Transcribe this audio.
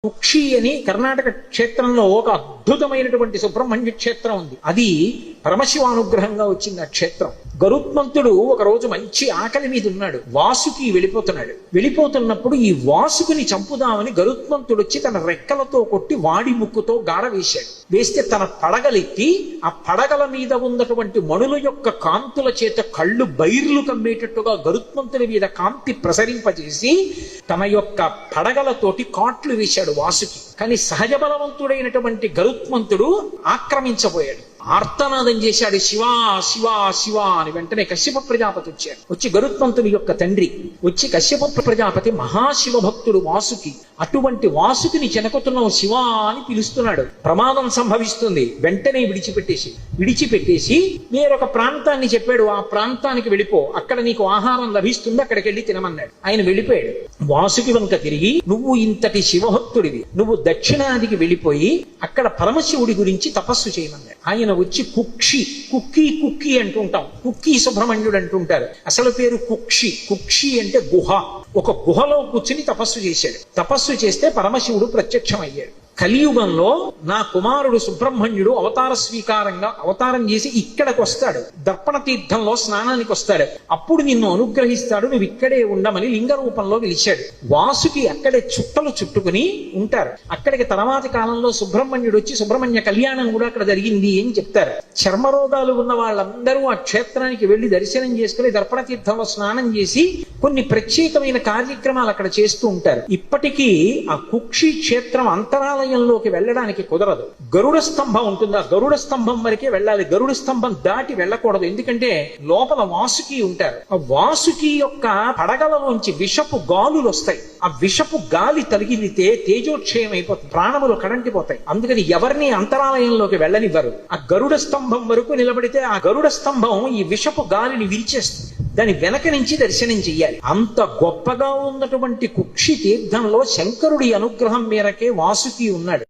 కుక్షి అని కర్ణాటక క్షేత్రంలో ఒక అద్భుతమైనటువంటి సుబ్రహ్మణ్య క్షేత్రం ఉంది. అది పరమశివానుగ్రహంగా వచ్చింది ఆ క్షేత్రం. గరుత్మంతుడు ఒక రోజు మంచి ఆకలి మీద ఉన్నాడు. వాసుకి వెళ్ళిపోతున్నప్పుడు ఈ వాసుకుని చంపుదామని గరుత్మంతుడు వచ్చి తన రెక్కలతో కొట్టి వాడి ముక్కుతో గాడ వేశాడు. వేస్తే తన పడగలెత్తి ఆ పడగల మీద ఉన్నటువంటి మణుల యొక్క కాంతుల చేత కళ్ళు బైర్లు కమ్మేటట్టుగా గరుత్మంతుడి మీద కాంతి ప్రసరింపజేసి తన యొక్క పడగలతోటి కాట్లు వేశాడు వాసుకి. కానీ సహజ బలవంతుడైనటువంటి గరుత్మంతుడు ఆక్రమించబోయాడు. ఆర్తనాదం చేశాడు, శివా శివా శివా అని. వెంటనే కశ్యప ప్రజాపతి వచ్చాడు. వచ్చి గరుత్మంతుడి యొక్క తండ్రి వచ్చి కశ్యప ప్రజాపతి మహాశివ భక్తుడు వాసుకి. అటువంటి వాసుకిని చెనకుతున్నావు శివా అని పిలుస్తున్నాడు. ప్రమాదం సంభవిస్తుంది. వెంటనే విడిచిపెట్టేసి వేరొక ప్రాంతాన్ని చెప్పాడు. ఆ ప్రాంతానికి వెళ్ళిపో, అక్కడ నీకు ఆహారం లభిస్తుంది, అక్కడికి వెళ్ళి తినమన్నాడు. ఆయన వెళ్ళిపోయాడు. వాసుకి వంక తిరిగి, నువ్వు ఇంతటి శివభక్తుడివి, నువ్వు దక్షిణాదికి వెళ్ళిపోయి అక్కడ పరమశివుడి గురించి తపస్సు చేయమన్నాడు. ఆయన వచ్చి కుక్కి అంటుంటాం, కుక్కీ సుబ్రహ్మణ్యుడు అంటుంటారు. అసలు పేరు కుక్షి అంటే గుహ. ఒక గుహలో కూర్చుని తపస్సు చేశాడు. తపస్సు చేస్తే పరమశివుడు ప్రత్యక్షమయ్యాడు. కలియుగంలో నా కుమారుడు సుబ్రహ్మణ్యుడు అవతారం చేసి ఇక్కడికి వస్తాడు. దర్పణ తీర్థంలో స్నానానికి వస్తాడు. అప్పుడు నిన్ను అనుగ్రహిస్తాడు, నువ్వు ఇక్కడే ఉండమని లింగ రూపంలో పిలిచాడు. వాసుకి అక్కడే చుట్టలు చుట్టుకుని ఉంటారు. అక్కడికి తర్వాతి కాలంలో సుబ్రహ్మణ్యుడు వచ్చి సుబ్రహ్మణ్య కళ్యాణం కూడా అక్కడ జరిగింది అని చెప్తారు. చర్మరోగాలు ఉన్న వాళ్ళందరూ ఆ క్షేత్రానికి వెళ్లి దర్శనం చేసుకుని దర్పణ తీర్థంలో స్నానం చేసి కొన్ని ప్రత్యేకమైన కార్యక్రమాలు అక్కడ చేస్తూ ఉంటారు. ఇప్పటికీ ఆ కుక్షి క్షేత్రం అంతరాలయంలోకి వెళ్ళడానికి కుదరదు. గరుడ స్తంభం ఉంటుంది, ఆ గరుడ స్తంభం వరకే వెళ్ళాలి. గరుడ స్తంభం దాటి వెళ్ళకూడదు. ఎందుకంటే లోపల వాసుకి ఉంటారు. ఆ వాసుకి యొక్క పడగలలోంచి విషపు గాలులు వస్తాయి. ఆ విషపు గాలి తగిలితే తేజోక్షయం అయిపోతుంది, ప్రాణములు కడంటిపోతాయి. అందుకని ఎవరిని అంతరాలయంలోకి వెళ్ళనివ్వరు. ఆ గరుడ స్తంభం వరకు నిలబడితే ఆ గరుడ స్తంభం ఈ విషపు గాలిని విరిచేస్తుంది. దాని వెనక నుంచి దర్శనం చెయ్యాలి. అంత గొప్పగా ఉన్నటువంటి కుక్షి తీర్థంలో శంకరుడి అనుగ్రహం మేరకే వాసుకి ఉన్నాడు.